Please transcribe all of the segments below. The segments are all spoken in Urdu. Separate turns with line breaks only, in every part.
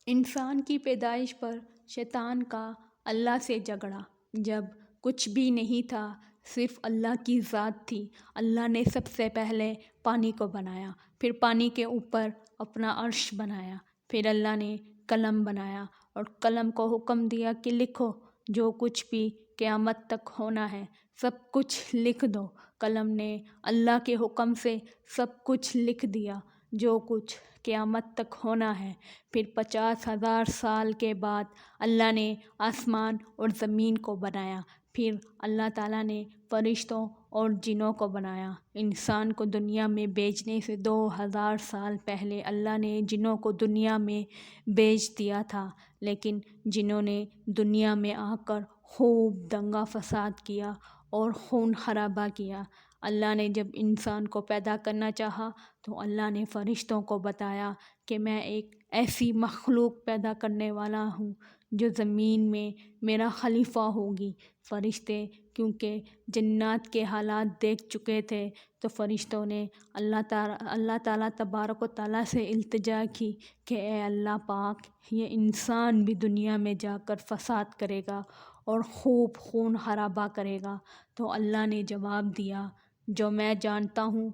انسان کی پیدائش پر شیطان کا اللہ سے جھگڑا۔ جب کچھ بھی نہیں تھا، صرف اللہ کی ذات تھی، اللہ نے سب سے پہلے پانی کو بنایا، پھر پانی کے اوپر اپنا عرش بنایا، پھر اللہ نے قلم بنایا اور قلم کو حکم دیا کہ لکھو، جو کچھ بھی قیامت تک ہونا ہے سب کچھ لکھ دو۔ قلم نے اللہ کے حکم سے سب کچھ لکھ دیا جو کچھ قیامت تک ہونا ہے۔ پھر 50,000 سال کے بعد اللہ نے آسمان اور زمین کو بنایا، پھر اللہ تعالیٰ نے فرشتوں اور جنوں کو بنایا۔ انسان کو دنیا میں بھیجنے سے 2000 سال پہلے اللہ نے جنوں کو دنیا میں بھیج دیا تھا، لیکن جنوں نے دنیا میں آ کر خوب دنگا فساد کیا اور خون خرابہ کیا۔ اللہ نے جب انسان کو پیدا کرنا چاہا تو اللہ نے فرشتوں کو بتایا کہ میں ایک ایسی مخلوق پیدا کرنے والا ہوں جو زمین میں میرا خلیفہ ہوگی۔ فرشتے کیونکہ جنات کے حالات دیکھ چکے تھے تو فرشتوں نے اللہ تعالیٰ تبارک و تعالیٰ سے التجا کی کہ اے اللہ پاک، یہ انسان بھی دنیا میں جا کر فساد کرے گا اور خوب خون خرابہ کرے گا۔ تو اللہ نے جواب دیا، جو میں جانتا ہوں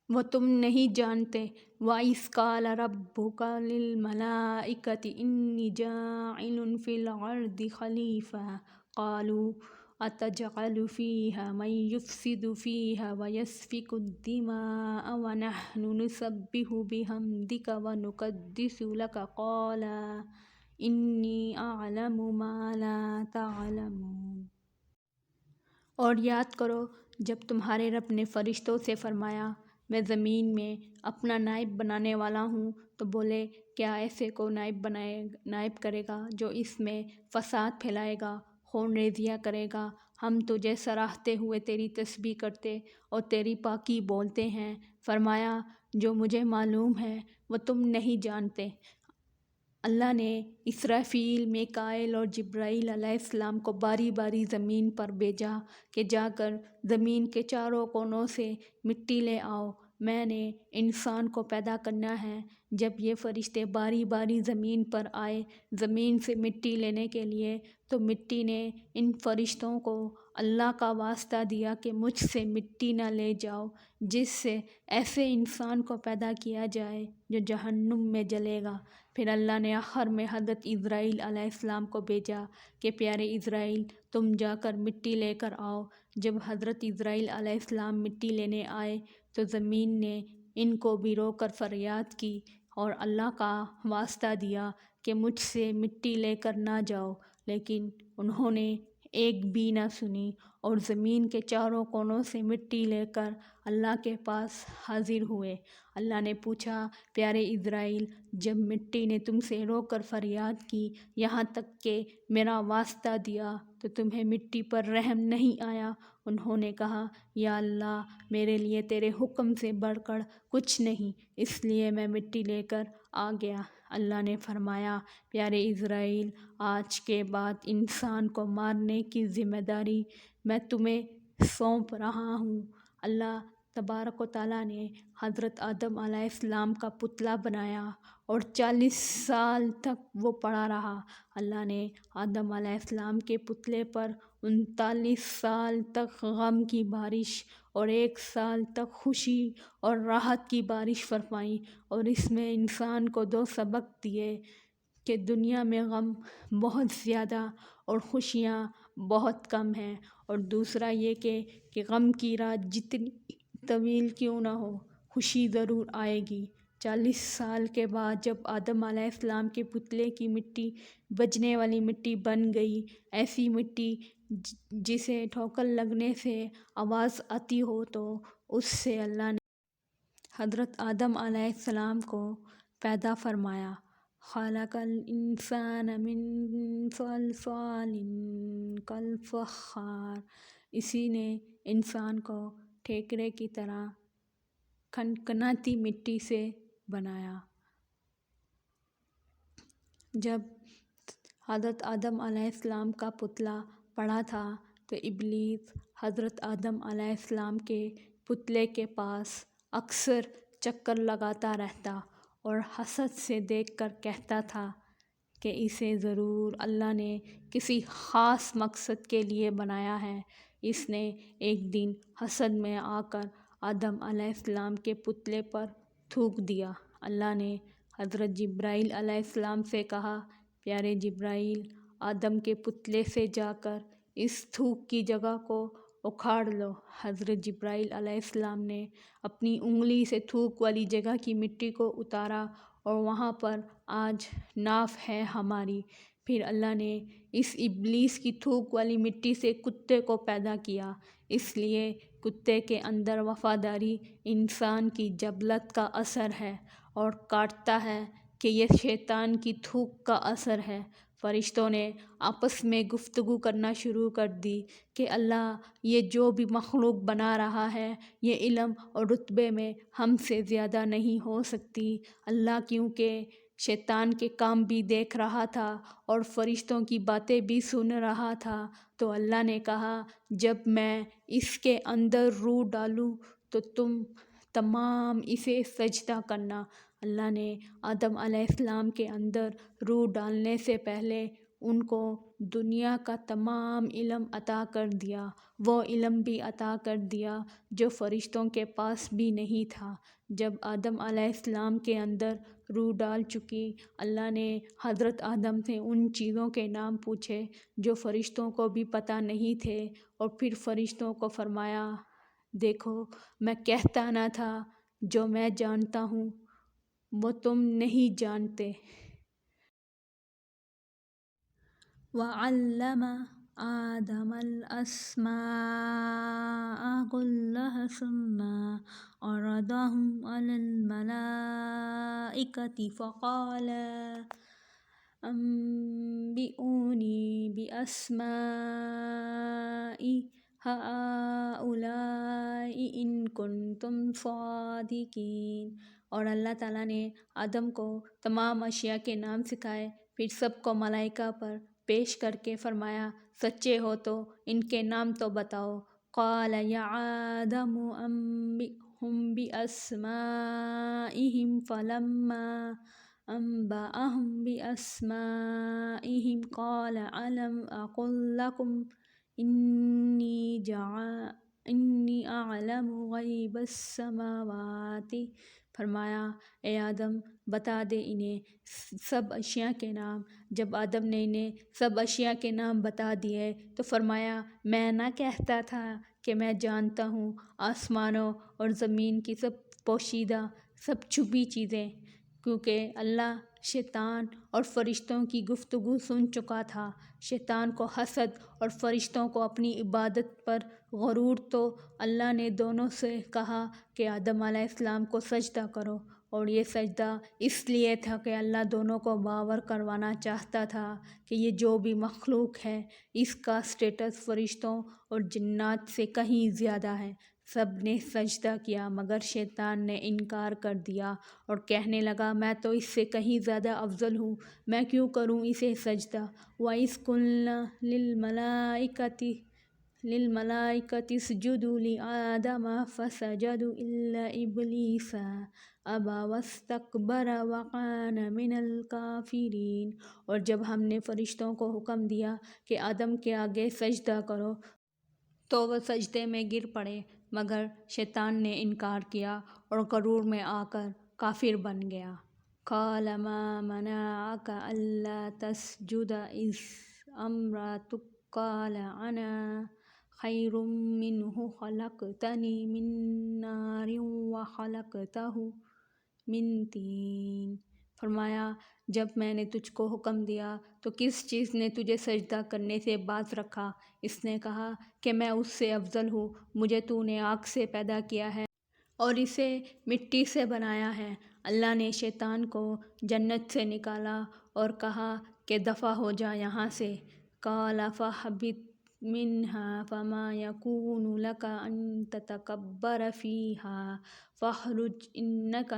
وہ تم نہیں جانتے۔ وَإِذْ قَالَ رَبُّكَ لِلْمَلَائِكَةِ إِنِّي جَاعِلٌ فِي الْأَرْضِ خَلِيفَةً قَالُوا أَتَجْعَلُ فِيهَا مَن يُفْسِدُ فِيهَا وَيَسْفِكُ الدِّمَاءَ وَنَحْنُ نُسَبِّحُ بِحَمْدِكَ وَنُقَدِّسُ لَكَ قَالَ إِنِّي أَعْلَمُ مَا لَا تَعْلَمُونَ۔ اور یاد کرو جب تمہارے رب نے فرشتوں سے فرمایا، میں زمین میں اپنا نائب بنانے والا ہوں، تو بولے کیا ایسے کو نائب کرے گا جو اس میں فساد پھیلائے گا، خون ریزیاں کرے گا؟ ہم تجھے سراہتے ہوئے تیری تسبیح کرتے اور تیری پاکی بولتے ہیں۔ فرمایا، جو مجھے معلوم ہے وہ تم نہیں جانتے۔ اللہ نے اسرافیل، میکائیل اور جبرائیل علیہ السلام کو باری باری زمین پر بھیجا کہ جا کر زمین کے چاروں کونوں سے مٹی لے آؤ، میں نے انسان کو پیدا کرنا ہے۔ جب یہ فرشتے باری باری زمین پر آئے زمین سے مٹی لینے کے لیے، تو مٹی نے ان فرشتوں کو اللہ کا واسطہ دیا کہ مجھ سے مٹی نہ لے جاؤ، جس سے ایسے انسان کو پیدا کیا جائے جو جہنم میں جلے گا۔ پھر اللہ نے آخر میں حضرت عزرائیل علیہ السلام کو بھیجا کہ پیارے عزرائیل، تم جا کر مٹی لے کر آؤ۔ جب حضرت عزرائیل علیہ السلام مٹی لینے آئے تو زمین نے ان کو بھی رو کر فریاد کی اور اللہ کا واسطہ دیا کہ مجھ سے مٹی لے کر نہ جاؤ، لیکن انہوں نے ایک بھی نہ سنی اور زمین کے چاروں کونوں سے مٹی لے کر اللہ کے پاس حاضر ہوئے۔ اللہ نے پوچھا، پیارے عزرائیل، جب مٹی نے تم سے رو کر فریاد کی یہاں تک کہ میرا واسطہ دیا تو تمہیں مٹی پر رحم نہیں آیا؟ انہوں نے کہا، یا اللہ، میرے لیے تیرے حکم سے بڑھ کر کچھ نہیں، اس لیے میں مٹی لے کر آ گیا۔ اللہ نے فرمایا، پیارے عزرائیل، آج کے بعد انسان کو مارنے کی ذمہ داری میں تمہیں سونپ رہا ہوں۔ اللہ تبارک و تعالیٰ نے حضرت آدم علیہ السلام کا پتلا بنایا اور 40 سال تک وہ پڑا رہا۔ اللہ نے آدم علیہ السلام کے پتلے پر 39 سال تک غم کی بارش اور 1 سال تک خوشی اور راحت کی بارش فرمائی، اور اس میں انسان کو 2 سبق دیے کہ دنیا میں غم بہت زیادہ اور خوشیاں بہت کم ہیں، اور دوسرا یہ کہ غم کی رات جتنی طویل کیوں نہ ہو، خوشی ضرور آئے گی۔ 40 سال کے بعد جب آدم علیہ السلام کے پتلے کی مٹی بجنے والی مٹی بن گئی، ایسی مٹی جسے ٹھوکر لگنے سے آواز آتی ہو، تو اس سے اللہ نے حضرت آدم علیہ السلام کو پیدا فرمایا۔ خلق الانسان من صلصال کالفخار، اسی نے انسان کو ٹھیکرے کی طرح کھنکھناتی مٹی سے بنایا۔ جب حضرت آدم علیہ السلام کا پتلا پڑا تھا تو ابلیس حضرت آدم علیہ السلام کے پتلے کے پاس اکثر چکر لگاتا رہتا اور حسد سے دیکھ کر کہتا تھا کہ اسے ضرور اللہ نے کسی خاص مقصد کے لیے بنایا ہے۔ اس نے ایک دن حسد میں آ کر آدم علیہ السلام کے پتلے پر تھوک دیا۔ اللہ نے حضرت جبرائیل علیہ السلام سے کہا، پیارے جبرائیل، آدم کے پتلے سے جا کر اس تھوک کی جگہ کو اکھاڑ لو۔ حضرت جبرائیل علیہ السلام نے اپنی انگلی سے تھوک والی جگہ کی مٹی کو اتارا اور وہاں پر آج ناف ہے ہماری۔ پھر اللہ نے اس ابلیس کی تھوک والی مٹی سے کتے کو پیدا کیا، اس لیے کتے کے اندر وفاداری انسان کی جبلت کا اثر ہے اور کاٹتا ہے کہ یہ شیطان کی تھوک کا اثر ہے۔ فرشتوں نے آپس میں گفتگو کرنا شروع کر دی کہ اللہ یہ جو بھی مخلوق بنا رہا ہے یہ علم اور رتبے میں ہم سے زیادہ نہیں ہو سکتی۔ اللہ کیونکہ شیطان کے کام بھی دیکھ رہا تھا اور فرشتوں کی باتیں بھی سن رہا تھا، تو اللہ نے کہا جب میں اس کے اندر روح ڈالوں تو تم تمام اسے سجدہ کرنا۔ اللہ نے آدم علیہ السلام کے اندر روح ڈالنے سے پہلے ان کو دنیا کا تمام علم عطا کر دیا، وہ علم بھی عطا کر دیا جو فرشتوں کے پاس بھی نہیں تھا۔ جب آدم علیہ السلام کے اندر روح ڈال چکی، اللہ نے حضرت آدم سے ان چیزوں کے نام پوچھے جو فرشتوں کو بھی پتہ نہیں تھے، اور پھر فرشتوں کو فرمایا، دیکھو میں کہتا نہ تھا جو میں جانتا ہوں وہ تم نہیں جانتے۔ وَعَلَّمَ آدَمَ الْأَسْمَاءَ كُلَّهَا ثُمَّ عَرَضَهُمْ عَلَى الْمَلَائِكَةِ فَقَالَ أَنبِئُونِي بِأَسْمَاءِ هَؤُلَاءِ إِن كُنتُمْ صَادِقِينَ۔ اور اللہ تعالیٰ نے آدم کو تمام اشیاء کے نام سکھائے، پھر سب کو ملائکہ پر پیش کر کے فرمایا، سچے ہو تو ان کے نام تو بتاؤ۔ قال یا آدم انبئهم بأسمائهم فلما أنبأهم بأسمائهم قال ألم أقل لكم إني أعلم غیب السماوات۔ فرمایا اے آدم بتا دے انہیں سب اشیاء کے نام۔ جب آدم نے انہیں سب اشیاء کے نام بتا دیے تو فرمایا، میں نہ کہتا تھا کہ میں جانتا ہوں آسمانوں اور زمین کی سب پوشیدہ سب چھپی چیزیں، کیونکہ اللہ شیطان اور فرشتوں کی گفتگو سن چکا تھا۔ شیطان کو حسد اور فرشتوں کو اپنی عبادت پر غرور، تو اللہ نے دونوں سے کہا کہ آدم علیہ السلام کو سجدہ کرو، اور یہ سجدہ اس لیے تھا کہ اللہ دونوں کو باور کروانا چاہتا تھا کہ یہ جو بھی مخلوق ہے اس کا سٹیٹس فرشتوں اور جنات سے کہیں زیادہ ہے۔ سب نے سجدہ کیا مگر شیطان نے انکار کر دیا اور کہنے لگا میں تو اس سے کہیں زیادہ افضل ہوں، میں کیوں کروں اسے سجدہ۔ وَإِذْ قُلْنَا لِلْمَلَائِكَةِ اسْجُدُوا لِآدَمَ فَسَجَدُوا إِلَّا إِبْلِيسَ أَبَى وَاسْتَكْبَرَ وَكَانَ مِنَ الْكَافِرِينَ۔ اور جب ہم نے فرشتوں کو حکم دیا کہ آدم کے آگے سجدہ کرو تو وہ سجدے میں گر پڑے، مگر شیطان نے انکار کیا اور غرور میں آ کر کافر بن گیا۔ قَالَ مَا مَنَعَكَ أَلَّا تَسْجُدَ إِذْ أَمَرْتُكَ قَالَ أَنَا خَيْرٌ مِّنْهُ خَلَقْتَنِي مِن نَّارٍ وَخَلَقْتَهُ مِن طِينٍ۔ فرمایا جب میں نے تجھ کو حکم دیا تو کس چیز نے تجھے سجدہ کرنے سے باز رکھا؟ اس نے کہا کہ میں اس سے افضل ہوں، مجھے تو نے آگ سے پیدا کیا ہے اور اسے مٹی سے بنایا ہے۔ اللہ نے شیطان کو جنت سے نکالا اور کہا کہ دفع ہو جا یہاں سے۔ قَالَ فَاهْبِطْ مِنْهَا فَمَا يَكُونُ لَكَ أَن تَتَكَبَّرَ فِيهَا فَاخْرُجْ إِنَّكَ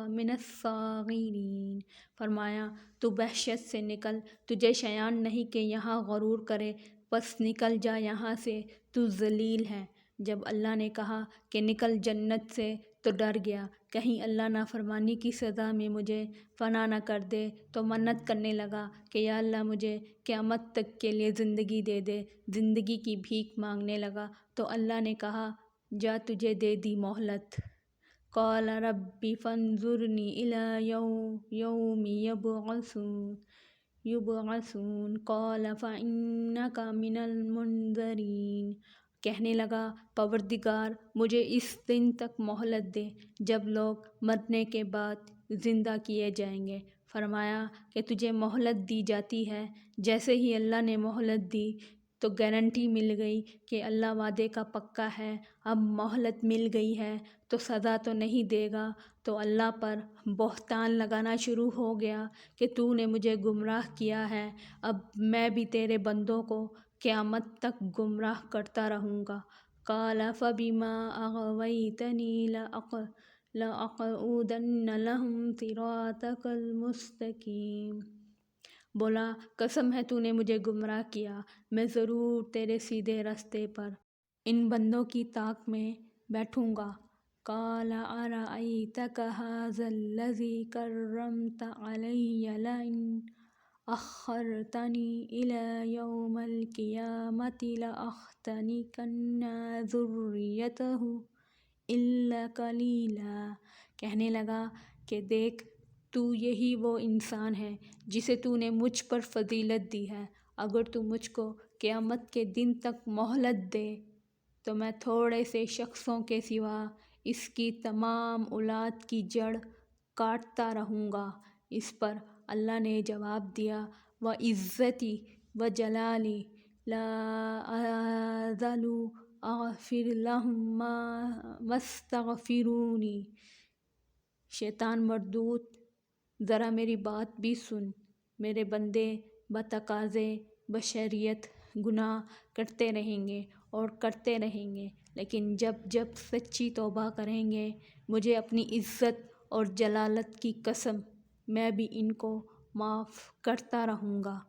مِنَ الصَّاغِرِينَ۔ فرمایا تو وحشت سے نکل، تجھے شیان نہیں کہ یہاں غرور کرے، بس نکل جا یہاں سے، تو ذلیل ہے۔ جب اللہ نے کہا کہ نکل جنت سے تو ڈر گیا کہیں اللہ نافرمانی کی سزا میں مجھے فنا نہ کر دے۔ تو منت کرنے لگا کہ یا اللہ مجھے قیامت تک کے لیے زندگی دے دے، زندگی کی بھیک مانگنے لگا۔ تو اللہ نے کہا جا تجھے دے دی مہلت۔ قال رب فانظرنی الی یوم یبعثون قال فإنک من المنظرین۔ کہنے لگا پروردگار مجھے اس دن تک مہلت دے جب لوگ مرنے کے بعد زندہ کیے جائیں گے۔ فرمایا کہ تجھے مہلت دی جاتی ہے۔ جیسے ہی اللہ نے مہلت دی تو گارنٹی مل گئی کہ اللہ وعدے کا پکا ہے، اب مہلت مل گئی ہے تو سزا تو نہیں دے گا۔ تو اللہ پر بہتان لگانا شروع ہو گیا کہ تو نے مجھے گمراہ کیا ہے، اب میں بھی تیرے بندوں کو قیامت تک گمراہ کرتا رہوں گا۔ قال فبما اغویتنی لأقعدن لهم صراطک المستقیم۔ بولا قسم ہے تو نے مجھے گمراہ کیا، میں ضرور تیرے سیدھے راستے پر ان بندوں کی طاق میں بیٹھوں گا۔ قال ارأیتک ھذا الذی کرمت علی لئن اخرتنی الی یوم القیامة لأحتنکن ذریتہ الا قلیلا۔ کہنے لگا کہ دیکھ تو یہی وہ انسان ہے جسے تو نے مجھ پر فضیلت دی ہے، اگر تو مجھ کو قیامت کے دن تک مہلت دے تو میں تھوڑے سے شخصوں کے سوا اس کی تمام اولاد کی جڑ کاٹتا رہوں گا۔ اس پر اللہ نے جواب دیا وعزتی وجلالی لا ازال اغفر لهم ما استغفرونی۔ شیطان مردود ذرا میری بات بھی سن، میرے بندے بتقاضے بشریت گناہ کرتے رہیں گے اور کرتے رہیں گے، لیکن جب جب سچی توبہ کریں گے مجھے اپنی عزت اور جلالت کی قسم میں بھی ان کو معاف کرتا رہوں گا۔